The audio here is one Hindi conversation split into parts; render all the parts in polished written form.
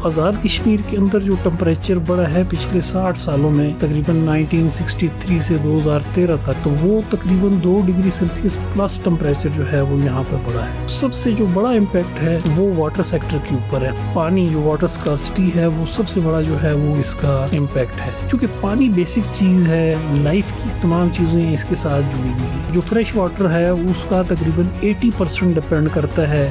आज़ाद कश्मीर के अंदर जो टेम्परेचर बढ़ा है पिछले 60 सालों में तकरीबन 1963 से 2013 तक, तो वो तकरीबन 2 डिग्री सेल्सियस प्लस टेम्परेचर जो है वो यहाँ पे बढ़ा है। सबसे जो बड़ा इम्पैक्ट है वो वाटर सेक्टर के ऊपर है। पानी जो वाटर स्कार्सिटी है वो सबसे बड़ा जो है वो इसका इम्पैक्ट है। क्योंकि पानी बेसिक चीज़ है, लाइफ की तमाम चीज़ें इसके साथ जुड़ी हुई हैं। जो फ्रेश वाटर है उसका तकरीबन 80% डिपेंड करता है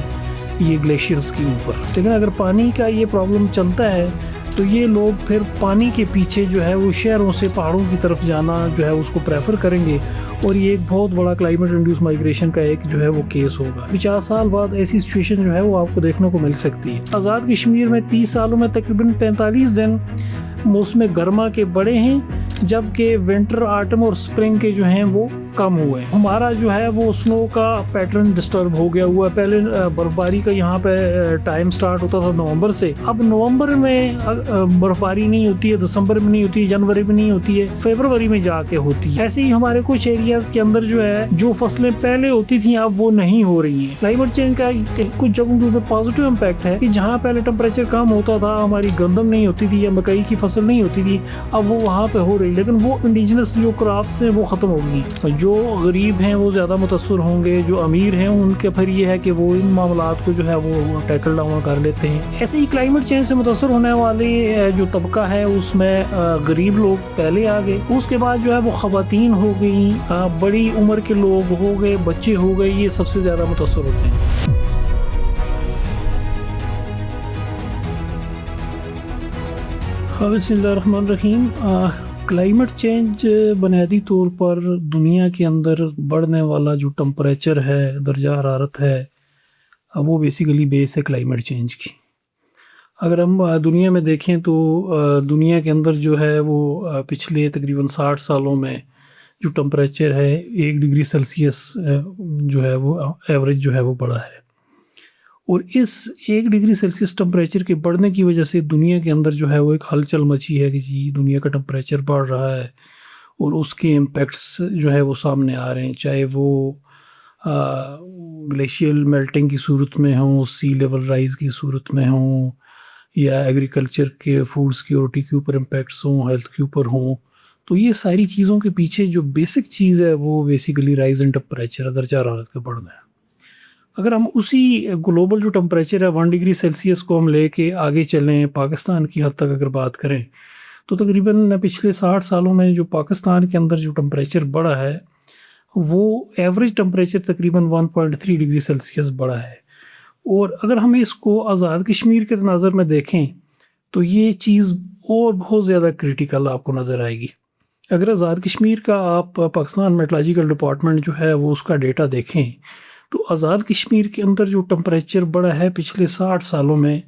ये ग्लेशियर्स के ऊपर। लेकिन अगर पानी का ये प्रॉब्लम चलता है तो ये लोग फिर पानी के पीछे जो है वो शहरों से पहाड़ों की तरफ जाना जो है उसको प्रेफर करेंगे, और ये एक बहुत बड़ा क्लाइमेट इंड्यूस माइग्रेशन का एक जो है वो केस होगा। 50 साल बाद ऐसी सिचुएशन जो है वो आपको देखने को मिल सकती है। आज़ाद कश्मीर में 30 सालों में तकरीबन 45 दिन मौसम गर्मा के बड़े हैं, जबकि विंटर, ऑटम और स्प्रिंग के जो हैं वो कम हुए। हमारा जो है वो स्नो का पैटर्न डिस्टर्ब हो गया हुआ। पहले बर्फबारी का यहाँ पे टाइम स्टार्ट होता था नवंबर से, अब नवंबर में बर्फबारी नहीं होती है, दिसंबर में नहीं होती है, जनवरी में नहीं होती है, फरवरी में जाके होती है। ऐसे ही हमारे कुछ एरियाज के अंदर जो है जो फसलें पहले होती थी अब वो नहीं हो रही है। क्लाइमेट चेंज का कुछ जगहों के ऊपर पॉजिटिव इम्पैक्ट है कि जहाँ पहले टेम्परेचर कम होता था, हमारी गंदम नहीं होती थी या मकई की फसल नहीं होती थी, अब वो वहाँ पे हो रही, लेकिन वो इंडिजिनस जो क्रॉप्स हैं वो खत्म हो गई। जो गरीब हैं वो ज़्यादा मुतासर होंगे, जो अमीर हैं उनके फिर ये है कि वो इन मामलात को जो है वो टैकल डाउन कर लेते हैं। ऐसे ही क्लाइमेट चेंज से मुतासर होने वाले जो तबका है उसमें गरीब लोग पहले आ गए, उसके बाद जो है वो ख़वातीन हो गई, बड़ी उम्र के लोग हो गए, बच्चे हो गए, ये सबसे ज़्यादा मुतासर होते हैं। बिस्मिल्लाहिर्रहमानिर्रहीम। क्लाइमेट चेंज बुनियादी तौर पर दुनिया के अंदर बढ़ने वाला जो टेम्परेचर है, दर्जा हरारत है, वो बेसिकली बेस है क्लाइमेट चेंज की। अगर हम दुनिया में देखें तो दुनिया के अंदर जो है वो पिछले तकरीबन 60 सालों में जो टेम्परेचर है 1 डिग्री सेल्सियस जो है वो एवरेज जो है वो बढ़ा है। और इस 1 डिग्री सेल्सियस टेम्परेचर के बढ़ने की वजह से दुनिया के अंदर जो है वो एक हलचल मची है कि जी दुनिया का टेम्परेचर बढ़ रहा है और उसके इम्पेक्ट्स जो है वो सामने आ रहे हैं, चाहे वो ग्लेशियल मेल्टिंग की सूरत में हों, सी लेवल राइज की सूरत में हों, या एग्रीकल्चर के फूड सिक्योरिटी के ऊपर इम्पेक्ट्स हों, हेल्थ के ऊपर हों। तो ये सारी चीज़ों के पीछे जो बेसिक चीज़ है वो बेसिकली राइज इन टेम्परेचर, दर्जा हरारत का बढ़ना है। अगर हम उसी ग्लोबल जो टेम्परेचर है 1 डिग्री सेल्सियस को हम लेके आगे चलें, पाकिस्तान की हद तक अगर बात करें तो तकरीबन पिछले 60 सालों में जो पाकिस्तान के अंदर जो टेम्परेचर बढ़ा है वो एवरेज टेम्परेचर तकरीबन 1.3 डिग्री सेल्सियस बढ़ा है। और अगर हम इसको आज़ाद कश्मीर के नज़र में देखें तो ये चीज़ और बहुत ज़्यादा क्रिटिकल आपको नज़र आएगी। अगर आज़ाद कश्मीर का आप पाकिस्तान मेट्रोलॉजिकल डिपार्टमेंट जो है वो उसका डेटा देखें तो आज़ाद कश्मीर के अंदर जो टेम्परेचर बढ़ा है पिछले 60 सालों में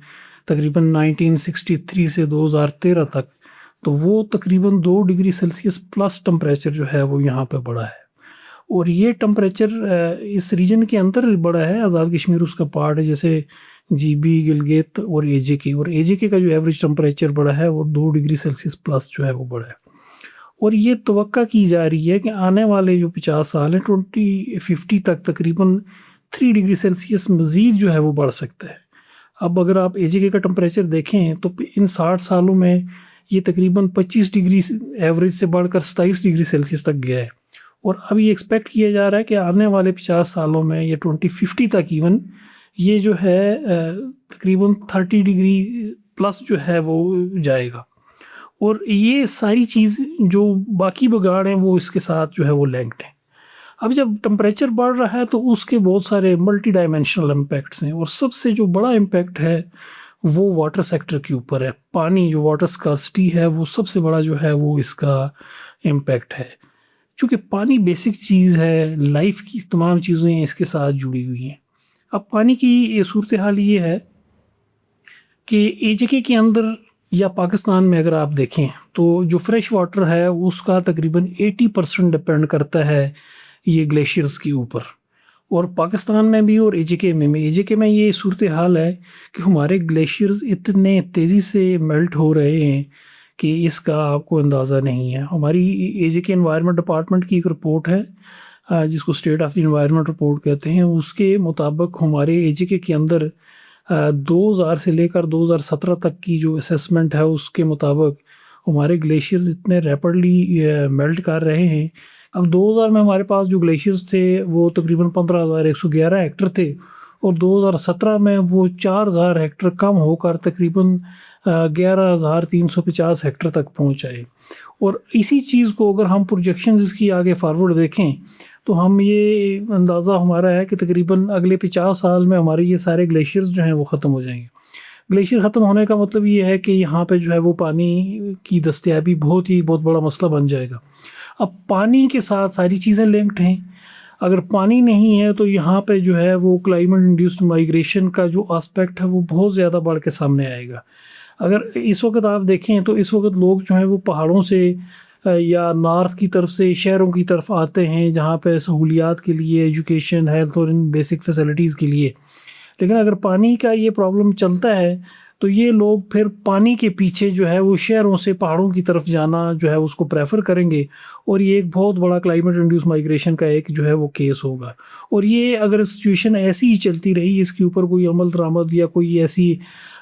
तकरीबन 1963 से 2013 तक, तो वो तकरीबन 2 डिग्री सेल्सियस प्लस टेम्परेचर जो है वो यहाँ पे बढ़ा है। और ये टेम्परेचर इस रीजन के अंदर बढ़ा है, आज़ाद कश्मीर उसका पार्ट है, जैसे GB, गिलगित और AJK का जो एवरेज टेम्परेचर बढ़ा है वो 2 डिग्री सेल्सियस प्लस जो है वो बढ़ा है। और ये तवक्का की जा रही है कि आने वाले जो 50 साल हैं 2050 तक तकरीबन 3 डिग्री सेल्सियस मज़ीद जो है वो बढ़ सकता है। अब अगर आप AJK का टेम्परेचर देखें तो इन 60 सालों में ये तकरीबन 25 डिग्री एवरेज से बढ़कर 27 डिग्री सेल्सियस तक गया है। और अब ये एक्सपेक्ट किया जा रहा है कि आने वाले 50 सालों में या 2050 तक इवन ये जो है तकरीबन 30 डिग्री प्लस जो है वो जाएगा। और ये सारी चीज़ जो बाकी बिगाड़ हैं वो इसके साथ जो है वो लिंक्ड हैं। अब जब टेम्परेचर बढ़ रहा है तो उसके बहुत सारे मल्टी डायमेंशनल इम्पैक्ट्स हैं, और सबसे जो बड़ा इम्पैक्ट है वो वाटर सेक्टर के ऊपर है। पानी जो वाटर स्कार्सिटी है वो सबसे बड़ा जो है वो इसका इम्पैक्ट है। चूँकि पानी बेसिक चीज़ है, लाइफ की तमाम चीज़ें इसके साथ जुड़ी हुई हैं। अब पानी की सूरत हाल ये है कि AJK के अंदर या पाकिस्तान में अगर आप देखें तो जो फ्रेश वाटर है उसका तकरीबन 80% डिपेंड करता है ये ग्लेशियर्स के ऊपर। और पाकिस्तान में भी और AJK में ये सूरत हाल है कि हमारे ग्लेशियर्स इतने तेज़ी से मेल्ट हो रहे हैं कि इसका आपको अंदाज़ा नहीं है। हमारी AJK एनवायरनमेंट डिपार्टमेंट की एक रिपोर्ट है जिसको state of the environment report कहते हैं, उसके मुताबिक हमारे AJK के अंदर 2000 से लेकर 2017 तक की जो असेसमेंट है उसके मुताबिक हमारे ग्लेशियर्स इतने रैपिडली मेल्ट कर रहे हैं। अब 2000 में हमारे पास जो ग्लेशियर्स थे वो तकरीबन 15,111 हेक्टर थे और 2017 में वो 4,000 हेक्टर कम होकर तकरीबन 11,350 हेक्टर तक पहुंच आए। और इसी चीज़ को अगर हम प्रोजेक्शंस इसकी आगे फारवर्ड देखें तो हम ये अंदाज़ा हमारा है कि तकरीबन अगले 50 साल में हमारे ये सारे ग्लेशियर्स जो हैं वो ख़त्म हो जाएंगे। ग्लेशियर ख़त्म होने का मतलब ये है कि यहाँ पे जो है वो पानी की दस्तयाबी बहुत बड़ा मसला बन जाएगा। अब पानी के साथ सारी चीज़ें लिंक्ड हैं। अगर पानी नहीं है तो यहाँ पे जो है वो क्लाइमेट इंड्यूस्ड माइग्रेशन का जो एस्पेक्ट है वो बहुत ज़्यादा बढ़ के सामने आएगा। अगर इस वक्त आप देखें तो इस वक्त लोग जो हैं वो पहाड़ों से या नॉर्थ की तरफ से शहरों की तरफ आते हैं जहाँ पे सहूलियात के लिए, एजुकेशन, हेल्थ और इन बेसिक फैसिलिटीज़ के लिए। लेकिन अगर पानी का ये प्रॉब्लम चलता है तो ये लोग फिर पानी के पीछे जो है वो शहरों से पहाड़ों की तरफ जाना जो है उसको प्रेफर करेंगे और ये एक बहुत बड़ा क्लाइमेट इंड्यूस माइग्रेशन का एक जो है वो केस होगा। और ये अगर सिचुएशन ऐसी ही चलती रही, इसके ऊपर कोई अमल दरामद या कोई ऐसी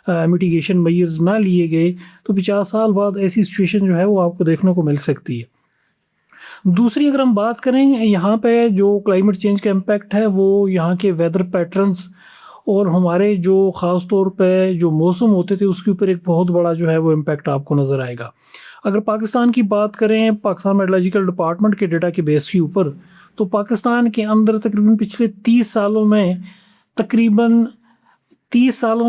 मिटिगेशन मेजर्स ना लिए गए तो 50 साल बाद ऐसी सिचुएशन जो है वो आपको देखने को मिल सकती है। दूसरी अगर हम बात करें यहाँ पे जो क्लाइमेट चेंज का इम्पैक्ट है वो यहाँ के वेदर पैटर्न्स और हमारे जो ख़ास तौर पे जो मौसम होते थे उसके ऊपर एक बहुत बड़ा जो है वो इम्पैक्ट आपको नज़र आएगा। अगर पाकिस्तान की बात करें, पाकिस्तान मेट्रोलॉजिकल डिपार्टमेंट के डेटा के बेस के ऊपर, तो पाकिस्तान के अंदर तकरीबन पिछले 30 सालों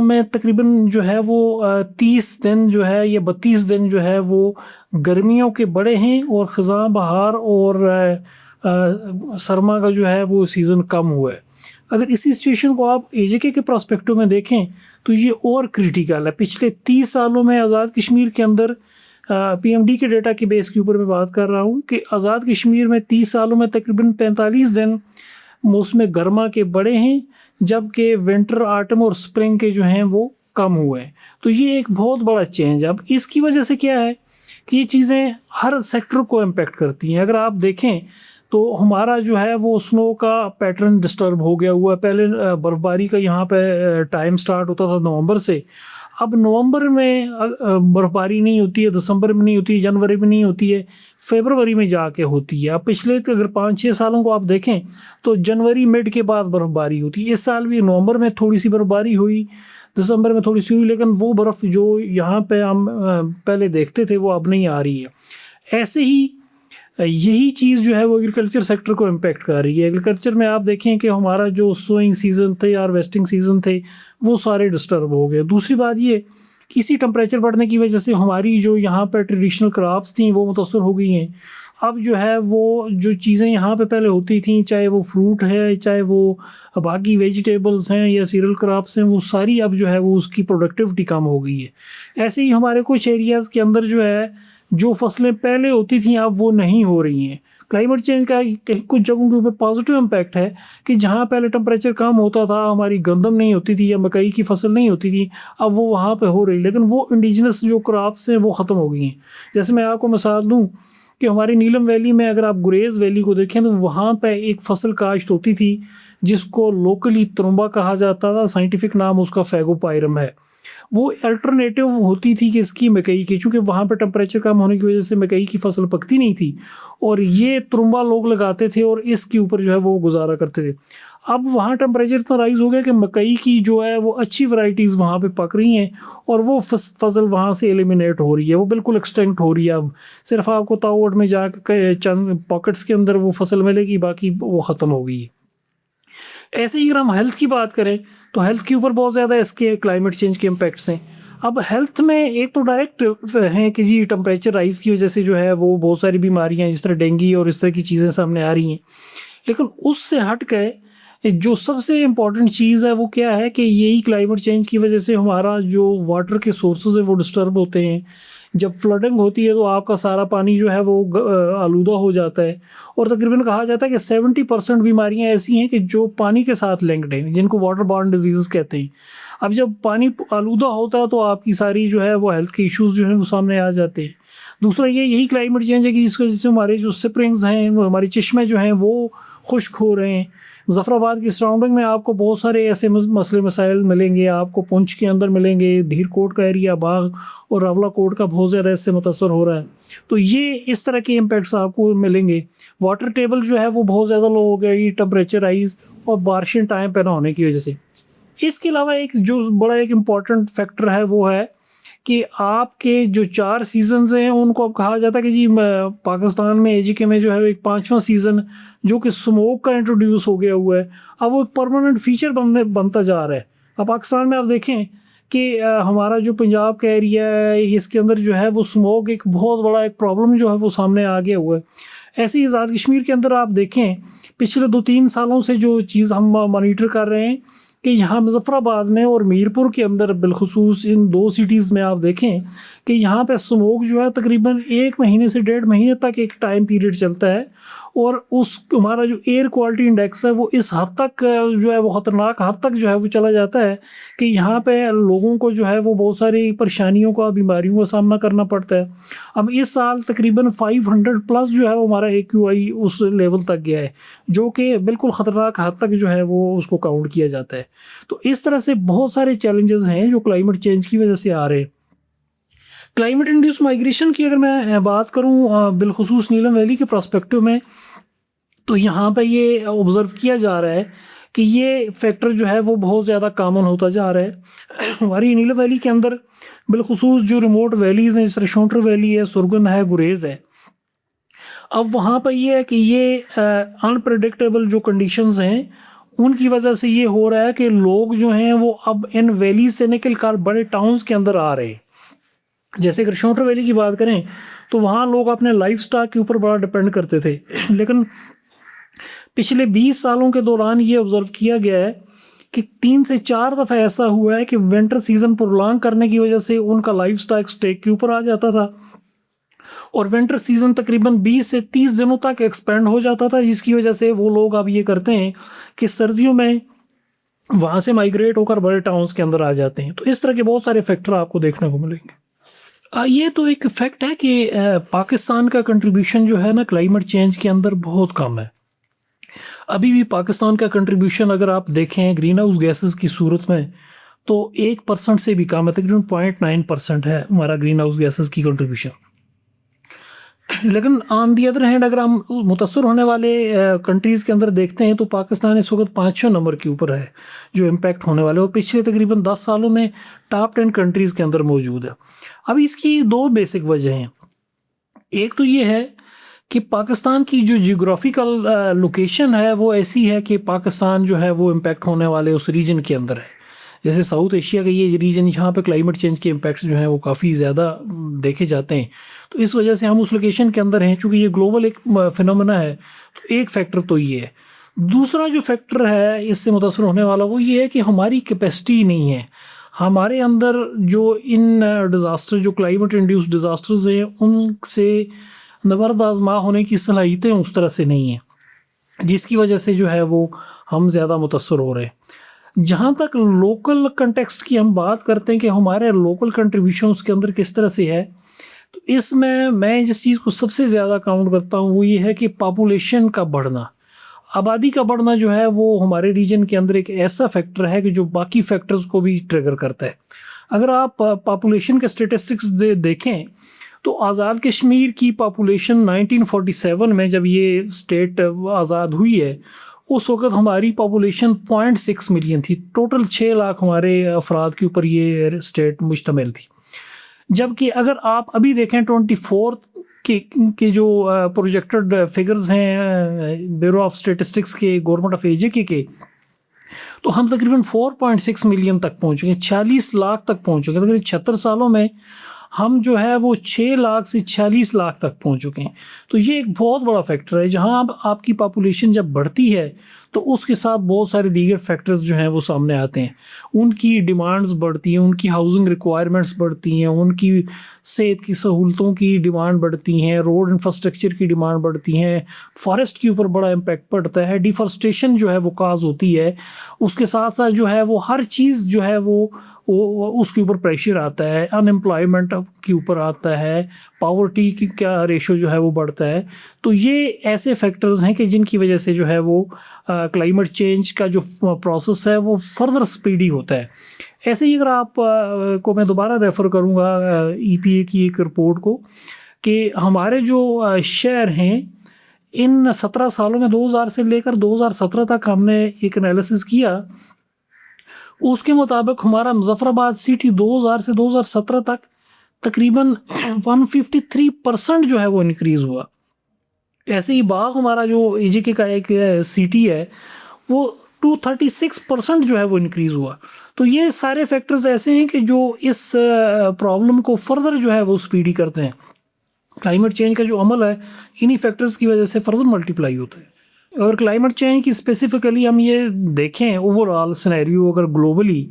में तकरीबन जो है वो 30 दिन जो है या 32 दिन जो है वो गर्मियों के बड़े हैं और ख़ज़ां बहार और सरमा का जो है वो सीज़न कम हुआ है। अगर इसी सिचुएशन को आप एजेके के प्रोस्पेक्टिव में देखें तो ये और क्रिटिकल है। पिछले 30 सालों में आज़ाद कश्मीर के अंदर पीएमडी के डेटा के बेस के ऊपर मैं बात कर रहा हूँ कि आज़ाद कश्मीर में 30 सालों में तकरीबन 45 दिन मौसम गर्मा के बड़े हैं, जबकि विंटर, ऑटम और स्प्रिंग के जो हैं वो कम हुए हैं। तो ये एक बहुत बड़ा चेंज है। अब इसकी वजह से क्या है कि ये चीज़ें हर सेक्टर को इम्पेक्ट करती हैं। अगर आप देखें तो हमारा जो है वो स्नो का पैटर्न डिस्टर्ब हो गया हुआ है। पहले बर्फ़बारी का यहाँ पे टाइम स्टार्ट होता था नवंबर से, अब नवंबर में बर्फ़बारी नहीं होती है, दिसंबर में नहीं होती है, जनवरी में नहीं होती है, फरवरी में जाके होती है। अब पिछले अगर 5-6 सालों को आप देखें तो जनवरी मिड के बाद बर्फ़बारी होती है। इस साल भी नवंबर में थोड़ी सी बर्फ़बारी हुई, दिसंबर में थोड़ी सी हुई, लेकिन वो बर्फ़ जो यहाँ पे हम पहले देखते थे वो अब नहीं आ रही है। ऐसे ही यही चीज़ जो है वो एग्रीकल्चर सेक्टर को इम्पेक्ट कर रही है। एग्रीकल्चर में आप देखें कि हमारा जो सोइंग सीज़न थे, हार्वेस्टिंग सीज़न थे, वो सारे डिस्टर्ब हो गए। दूसरी बात ये कि इसी टेम्परेचर बढ़ने की वजह से हमारी जो यहाँ पर ट्रेडिशनल क्रॉप्स थी वो मुतासर हो गई हैं। अब जो है वो जो चीज़ें यहाँ पे पहले होती थी, चाहे वो फ्रूट है, चाहे वो बाकी वेजिटेबल्स हैं या सीरियल क्रॉप्स हैं, वो सारी अब जो है वो उसकी प्रोडक्टिविटी कम हो गई है। ऐसे ही हमारे कुछ एरियाज़ के अंदर जो है जो फसलें पहले होती थी अब वो नहीं हो रही हैं। क्लाइमेट चेंज का कुछ जगहों के ऊपर पॉजिटिव इम्पैक्ट है कि जहाँ पहले टेम्परेचर कम होता था, हमारी गंदम नहीं होती थी या मकई की फसल नहीं होती थी, अब वो वहाँ पे हो रही, लेकिन वो इंडिजिनस जो क्रॉप्स हैं वो ख़त्म हो गई हैं। जैसे मैं आपको मिसाल दूँ कि हमारी नीलम वैली में अगर आप गुरेज़ वैली को देखें तो वहाँ पर एक फसल काश्त होती थी जिसको लोकली तुरुम्बा कहा जाता था, साइंटिफिक नाम उसका फैगोपायरम है। वो अल्टरनेटिव होती थी कि इसकी मकई की, चूँकि वहाँ पर टेम्परेचर कम होने की वजह से मकई की फसल पकती नहीं थी और ये तुरुम्बा लोग लगाते थे और इसके ऊपर जो है वो गुजारा करते थे। अब वहाँ टेम्परेचर इतना राइज़ हो गया कि मकई की जो है वो अच्छी वैरायटीज़ वहाँ पे पक रही हैं और वो फसल वहाँ से एलिमिनेट हो रही है, वो बिल्कुल एक्सटेंक्ट हो रही है। अब सिर्फ आपको ताउट में जाकर चंद पॉकेट्स के अंदर वो फसल मिलेगी, बाकी वो ख़त्म हो गई है। ऐसे ही अगर हम हेल्थ की बात करें तो हेल्थ के ऊपर बहुत ज़्यादा इसके क्लाइमेट चेंज के इम्पैक्ट्स हैं। अब हेल्थ में एक तो डायरेक्ट हैं कि जी टेम्परेचर राइज़ की वजह से जो है वो बहुत सारी बीमारियां जिस तरह डेंगू और इस तरह की चीज़ें सामने आ रही हैं, लेकिन उससे हट के जो सबसे इम्पॉर्टेंट चीज़ है वो क्या है कि यही क्लाइमेट चेंज की वजह से हमारा जो वाटर के सोर्सेज हैं वो डिस्टर्ब होते हैं। जब फ्लडिंग होती है तो आपका सारा पानी जो है वो आलूदा हो जाता है और तकरीबन कहा जाता है कि 70% बीमारियां ऐसी हैं कि जो पानी के साथ लिंक्ड हैं, जिनको वाटर बॉर्न डिजीज़ कहते हैं। अब जब पानी आलूदा होता है तो आपकी सारी जो है वो हेल्थ के इश्यूज़ जो हैं वो सामने आ जाते हैं। दूसरा यही क्लाइमेट चेंज है कि जिसकी वजह से हमारे जो स्प्रिंग्स हैं, हमारे चश्मे जो हैं वो खुश्क हो रहे हैं। मुजफ्फराबाद की सराउंडिंग में आपको बहुत सारे ऐसे मसले मसाइल मिलेंगे, आपको पुंछ के अंदर मिलेंगे, धीरकोट का एरिया, बाग और रावलाकोट का बहुत ज़्यादा इससे मुतासर हो रहा है। तो ये इस तरह के इम्पैक्ट्स आपको मिलेंगे। वाटर टेबल जो है वो बहुत ज़्यादा लो हो गया, ये टेम्परेचर राइज और बारिशें टाइम पे ना होने की वजह से। इसके अलावा एक जो बड़ा एक इम्पॉर्टेंट फैक्टर है वो है कि आपके जो 4 सीजन्स हैं उनको अब कहा जाता है कि जी पाकिस्तान में एजीके में जो है एक 5वां सीज़न जो कि स्मोक का इंट्रोड्यूस हो गया हुआ है, अब वो एक परमानेंट फीचर बनता जा रहा है। अब पाकिस्तान में आप देखें कि हमारा जो पंजाब का एरिया है इसके अंदर जो है वो स्मोक एक बहुत बड़ा एक प्रॉब्लम जो है वो सामने आ गया हुआ है। ऐसे ही आज़ाद कश्मीर के अंदर आप देखें पिछले 2-3 सालों से जो चीज़ हम मॉनिटर कर रहे हैं कि यहाँ मुजफ्फराबाद में और मीरपुर के अंदर बिलखुसूस इन 2 सिटीज़ में आप देखें कि यहाँ पे स्मोक जो है तकरीबन 1 महीने से 1.5 महीने तक एक टाइम पीरियड चलता है, और उस हमारा जो एयर क्वालिटी इंडेक्स है वो इस हद तक जो है वो ख़तरनाक हद तक जो है वो चला जाता है कि यहाँ पे लोगों को जो है वो बहुत सारी परेशानियों का, बीमारियों का सामना करना पड़ता है। अब इस साल तकरीबन 500+ जो है वो हमारा AQI उस लेवल तक गया है, जो कि बिल्कुल ख़तरनाक हद तक जो है वो उसको काउंट किया जाता है। तो इस तरह से बहुत सारे चैलेंजेस हैं जो क्लाइमेट चेंज की वजह से आ रहे हैं। क्लाइमेट इंड्यूस माइग्रेशन की अगर मैं बात करूँ बिलखुसूस नीलम वैली के पर्सपेक्टिव में, तो यहाँ पे ये ऑब्ज़र्व किया जा रहा है कि ये फैक्टर जो है वो बहुत ज़्यादा कॉमन होता जा रहा है। हमारी नीलम वैली के अंदर बिलखुसूस जो रिमोट वैलीज़ हैं, जैसे शोंटर वैली है, सुरगन है, गुरेज़ है, अब वहाँ पर ये है कि ये अनप्रेडिक्टेबल जो कंडीशंस हैं उनकी वजह से ये हो रहा है कि लोग जो हैं वो अब इन वैली से निकल कर बड़े टाउन्स के अंदर आ रहे हैं। जैसे अगर शोंटर वैली की बात करें तो वहाँ लोग अपने लाइफ स्टाइल के ऊपर बड़ा डिपेंड करते थे, लेकिन पिछले 20 सालों के दौरान ये ऑब्ज़र्व किया गया है कि 3 से 4 दफ़ा ऐसा हुआ है कि विंटर सीज़न प्रोलॉन्ग करने की वजह से उनका लाइफ स्टाइल स्टेक के ऊपर आ जाता था और विंटर सीज़न तकरीबन 20 से 30 दिनों तक एक्सपेंड हो जाता था, जिसकी वजह से वो लोग अब ये करते हैं कि सर्दियों में वहाँ से माइग्रेट होकर बड़े टाउन्स के अंदर आ जाते हैं। तो इस तरह के बहुत सारे फैक्टर आपको देखने को मिलेंगे। ये तो एक फैक्ट है कि पाकिस्तान का कंट्रीब्यूशन जो है ना क्लाइमेट चेंज के अंदर बहुत कम है। अभी भी पाकिस्तान का कंट्रीब्यूशन अगर आप देखें ग्रीन हाउस गैसेस की सूरत में तो 1% से भी कम है, तकरीबन 0.9% है हमारा ग्रीन हाउस गैसेस की कंट्रीब्यूशन। लेकिन ऑन दी अदर हैंड अगर हम मुतासर होने वाले कंट्रीज़ के अंदर देखते हैं तो पाकिस्तान इस वक्त 5वें नंबर के ऊपर है जो इम्पैक्ट होने वाले, और पिछले तकरीबन 10 सालों में टॉप 10 कंट्रीज़ के अंदर मौजूद है। अब इसकी 2 बेसिक वजह हैं। एक तो ये है कि पाकिस्तान की जो जियोग्राफिकल लोकेशन है वो ऐसी है कि पाकिस्तान जो है वो इम्पैक्ट होने वाले उस रीजन के अंदर है। जैसे साउथ एशिया का ये रीजन, यहाँ पे क्लाइमेट चेंज के इम्पैक्ट्स जो हैं वो काफ़ी ज़्यादा देखे जाते हैं, तो इस वजह से हम उस लोकेशन के अंदर हैं। चूँकि ये ग्लोबल एक फिनोमेना है तो एक फैक्टर तो ये है। दूसरा जो फैक्टर है इससे मुतासर होने वाला वो ये है कि हमारी कैपेसिटी नहीं है, हमारे अंदर जो इन डिज़ास्टर जो क्लाइमेट इंड्यूस्ड डिज़ास्टर्स हैं उनसे नबर्द आज़मा होने की सलाहियतें उस तरह से नहीं हैं, जिसकी वजह से जो है वो हम ज़्यादा मुतासर हो रहे हैं। जहाँ तक लोकल कंटेक्स्ट की हम बात करते हैं कि हमारे लोकल कंट्रीब्यूशन उसके अंदर किस तरह से है, तो इसमें मैं जिस चीज़ को सबसे ज़्यादा काउंट करता हूँ वो ये है कि पॉपुलेशन का बढ़ना, आबादी का बढ़ना जो है वो हमारे रीजन के अंदर एक ऐसा फैक्टर है कि जो बाकी फैक्टर्स को भी ट्रिगर करता है। अगर आप पॉपुलेशन के स्टेटिस्टिक्स देखें तो आज़ाद कश्मीर की पॉपुलेशन 1947 में जब ये स्टेट आज़ाद हुई है उस वक़्त हमारी पॉपुलेशन 0.6 मिलियन थी। टोटल 6 लाख हमारे अफराद के ऊपर ये स्टेट मुश्तमिल थी। जबकि अगर आप अभी देखें 24 के जो प्रोजेक्टेड फिगर्स हैं ब्यूरो ऑफ स्टेटिस्टिक्स के, गवर्नमेंट ऑफ एजेके के, तो हम तकरीबन 4.6 मिलियन तक पहुँचेंगे, 40 लाख तक पहुँचेंगे। तकरीबन 76 सालों में हम जो है वो 6 लाख से 46 लाख तक पहुंच चुके हैं। तो ये एक बहुत बड़ा फैक्टर है। जहां अब आपकी पॉपुलेशन जब बढ़ती है तो उसके साथ बहुत सारे दीगर फैक्टर्स जो हैं वो सामने आते हैं। उनकी डिमांड्स बढ़ती हैं, उनकी हाउसिंग रिक्वायरमेंट्स बढ़ती हैं, उनकी सेहत की सहूलतों की डिमांड बढ़ती हैं, रोड इंफ्रास्ट्रक्चर की डिमांड बढ़ती हैं, फॉरेस्ट के ऊपर बड़ा इम्पैक्ट पड़ता है, डिफॉरेस्टेशन जो है वो काज होती है। उसके साथ साथ जो है वो हर चीज़ जो है वो उसके ऊपर प्रेशर आता है, अनएम्प्लॉयमेंट के ऊपर आता है, पावर्टी की क्या रेशो जो है वो बढ़ता है। तो ये ऐसे फैक्टर्स हैं कि जिनकी वजह से जो है वो क्लाइमेट चेंज का जो प्रोसेस है वो फर्दर स्पीडी होता है। ऐसे ही अगर आप को मैं दोबारा रेफ़र करूँगा EPA की एक रिपोर्ट को, कि हमारे जो शहर हैं इन 17 सालों में 2000 से लेकर 2017 तक हमने एक एनालिसिस किया। उसके मुताबिक हमारा मुजफ्फराबाद सिटी 2000 से 2017 तक तकरीबन 153% जो है वो इंक्रीज़ हुआ। ऐसे ही बाग हमारा जो AJK का एक सिटी है वो 236% जो है वो इंक्रीज़ हुआ। तो ये सारे फैक्टर्स ऐसे हैं कि जो इस प्रॉब्लम को फर्दर जो है वो स्पीडी करते हैं। क्लाइमेट चेंज का जो अमल है इन्हीं फैक्टर्स की वजह से फर्दर मल्टीप्लाई होता है। और क्लाइमेट चेंज की स्पेसिफिकली हम ये देखें ओवरऑल सिनेरियो अगर ग्लोबली,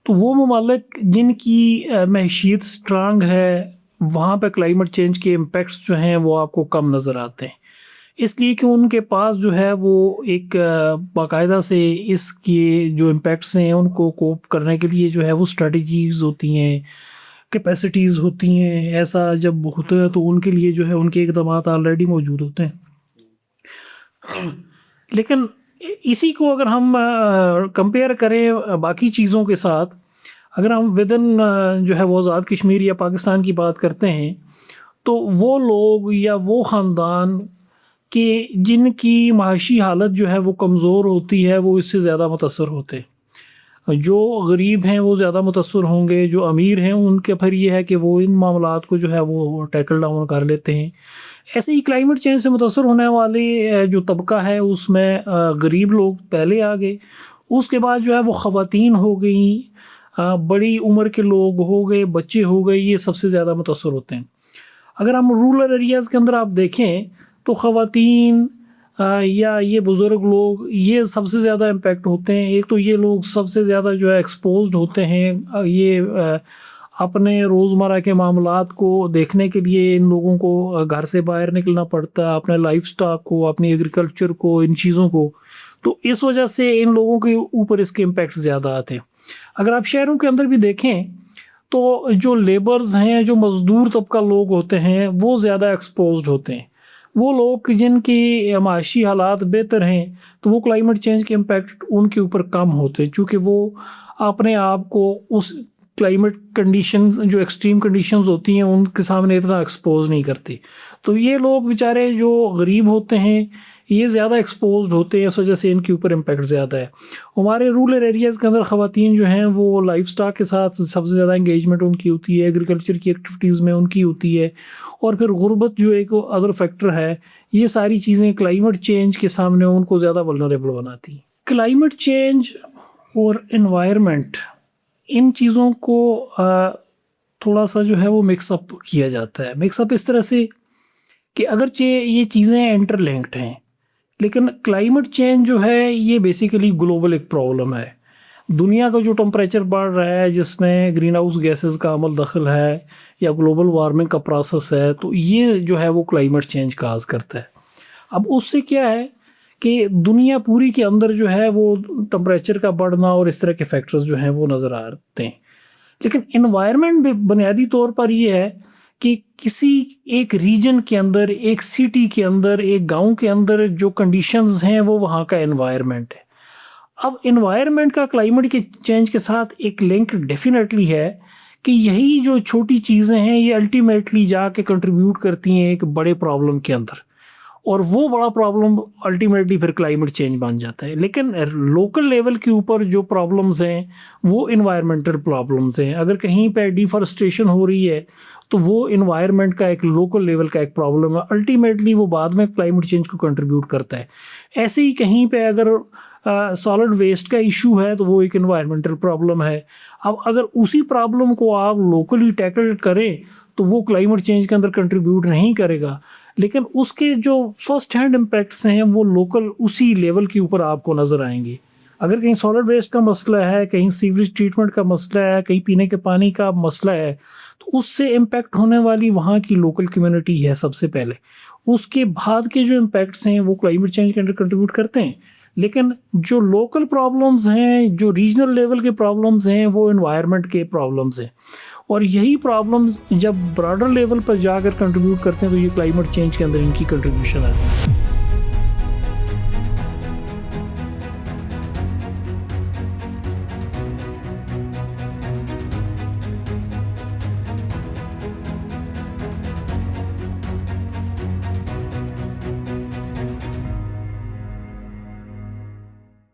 तो वो ममालिक जिनकी मैशियत स्ट्रांग है वहाँ पे क्लाइमेट चेंज के इम्पेक्ट्स जो हैं वो आपको कम नज़र आते हैं, इसलिए कि उनके पास जो है वो एक बाकायदा से इसके जो इम्पेक्ट्स हैं उनको कोप करने के लिए जो है वो स्ट्रेटजीज़ होती हैं, कैपेसिटीज़ होती हैं। ऐसा जब होता है तो उनके लिए जो है उनके इक़दाम ऑलरेडी मौजूद होते हैं। लेकिन इसी को अगर हम कंपेयर करें बाकी चीज़ों के साथ, अगर हम विदिन जो है वो आज़ाद कश्मीर या पाकिस्तान की बात करते हैं, तो वो लोग या वो ख़ानदान कि जिनकी माशी हालत जो है वो कमज़ोर होती है वो इससे ज़्यादा मुतासर होते हैं। जो गरीब हैं वो ज़्यादा मुतासर होंगे, जो अमीर हैं उनके फिर ये है कि वो इन मामलात को जो है वो टैकल डाउन कर लेते हैं। ऐसे ही क्लाइमेट चेंज से मुतासर होने वाले जो तबका है उसमें गरीब लोग पहले आ गए, उसके बाद जो है वो ख़वातीन हो गई, बड़ी उम्र के लोग हो गए, बच्चे हो गए, ये सबसे ज़्यादा मुतासर होते हैं। अगर हम रूरल एरियाज़ के अंदर आप देखें तो ख़वातीन या ये बुज़ुर्ग लोग ये सबसे ज़्यादा इम्पेक्ट होते हैं। एक तो ये लोग सबसे ज़्यादा जो है एक्सपोज्ड होते हैं, ये अपने रोज़मर्रा के मामलात को देखने के लिए इन लोगों को घर से बाहर निकलना पड़ता है, अपने लाइफस्टाइल को, अपनी एग्रीकल्चर को, इन चीज़ों को। तो इस वजह से इन लोगों के ऊपर इसके इम्पेक्ट ज़्यादा आते हैं। अगर आप शहरों के अंदर भी देखें तो जो लेबर्स हैं, जो मज़दूर तबका लोग होते हैं वो ज़्यादा एक्सपोज्ड होते हैं। वो लोग जिनकी माशी हालात बेहतर हैं तो वो क्लाइमेट चेंज के इम्पेक्ट उनके ऊपर कम होते हैं, चूँकि वो अपने आप को उस क्लाइमेट कंडीशन जो एक्सट्रीम कंडीशंस होती हैं उनके सामने इतना एक्सपोज नहीं करती। तो ये लोग बेचारे जो गरीब होते हैं ये ज़्यादा एक्सपोज्ड होते हैं, इस वजह से इनके ऊपर इम्पेक्ट ज़्यादा है। हमारे रूरल एरियाज़ के अंदर ख़वातीन जो हैं वो लाइफस्टाइल के साथ सबसे ज़्यादा इंगेजमेंट उनकी होती है, एग्रीकल्चर की एक्टिविटीज़ में उनकी होती है, और फिर गुर्बत जो एक अदर फैक्टर है, ये सारी चीज़ें क्लाइमेट चेंज के सामने उनको ज़्यादा वल्नरेबल बनाती हैं। क्लाइमेट चेंज और एनवायरनमेंट, इन चीज़ों को थोड़ा सा जो है वो मिक्सअप किया जाता है। मिक्सअप इस तरह से कि अगरचे ये चीज़ें इंटरलिंक्ड हैं, लेकिन क्लाइमेट चेंज जो है ये बेसिकली ग्लोबल एक प्रॉब्लम है। दुनिया का जो टेम्परेचर बढ़ रहा है जिसमें ग्रीन हाउस गैसेस का अमल दखल है या ग्लोबल वार्मिंग का प्रोसेस है, तो ये जो है वो क्लाइमेट चेंज काज करता है। अब उससे क्या है कि दुनिया पूरी के अंदर जो है वो टेम्परेचर का बढ़ना और इस तरह के फैक्टर्स जो हैं वो नज़र आते हैं। लेकिन एनवायरनमेंट बुनियादी तौर पर ये है कि किसी एक रीजन के अंदर, एक सिटी के अंदर, एक गांव के अंदर जो कंडीशंस हैं वो वहाँ का एनवायरनमेंट है। अब एनवायरनमेंट का क्लाइमेट के चेंज के साथ एक लिंक डेफिनेटली है कि यही जो छोटी चीज़ें हैं ये अल्टीमेटली जाके कंट्रीब्यूट करती हैं एक बड़े प्रॉब्लम के अंदर, और वो बड़ा प्रॉब्लम अल्टीमेटली फिर क्लाइमेट चेंज बन जाता है। लेकिन लोकल लेवल के ऊपर जो प्रॉब्लम्स हैं वो इन्वायरमेंटल प्रॉब्लम्स हैं। अगर कहीं पे डिफॉरेस्टेशन हो रही है तो वो इन्वायरमेंट का एक लोकल लेवल का एक प्रॉब्लम है, अल्टीमेटली वो बाद में क्लाइमेट चेंज को कंट्रीब्यूट करता है। ऐसे ही कहीं पे अगर सॉलिड वेस्ट का इशू है तो वो एक इन्वायरमेंटल प्रॉब्लम है। अब अगर उसी प्रॉब्लम को आप लोकली टैकल करें तो वो क्लाइमेट चेंज के अंदर कंट्रीब्यूट नहीं करेगा, लेकिन उसके जो फर्स्ट हैंड इम्पैक्ट्स हैं वो लोकल उसी लेवल के ऊपर आपको नज़र आएंगे। अगर कहीं सॉलिड वेस्ट का मसला है, कहीं सीवरेज ट्रीटमेंट का मसला है, कहीं पीने के पानी का मसला है, तो उससे इम्पैक्ट होने वाली वहाँ की लोकल कम्युनिटी है सबसे पहले। उसके बाद के जो इम्पैक्ट्स हैं वो क्लाइमेट चेंज के अंदर कंट्रीब्यूट करते हैं, लेकिन जो लोकल प्रॉब्लम्स हैं, जो रीजनल लेवल के प्रॉब्लम्स हैं, वो एनवायरनमेंट के प्रॉब्लम्स हैं। और यही प्रॉब्लम्स जब ब्रॉडर लेवल पर जाकर कंट्रीब्यूट करते हैं तो ये क्लाइमेट चेंज के अंदर इनकी कंट्रीब्यूशन आती है।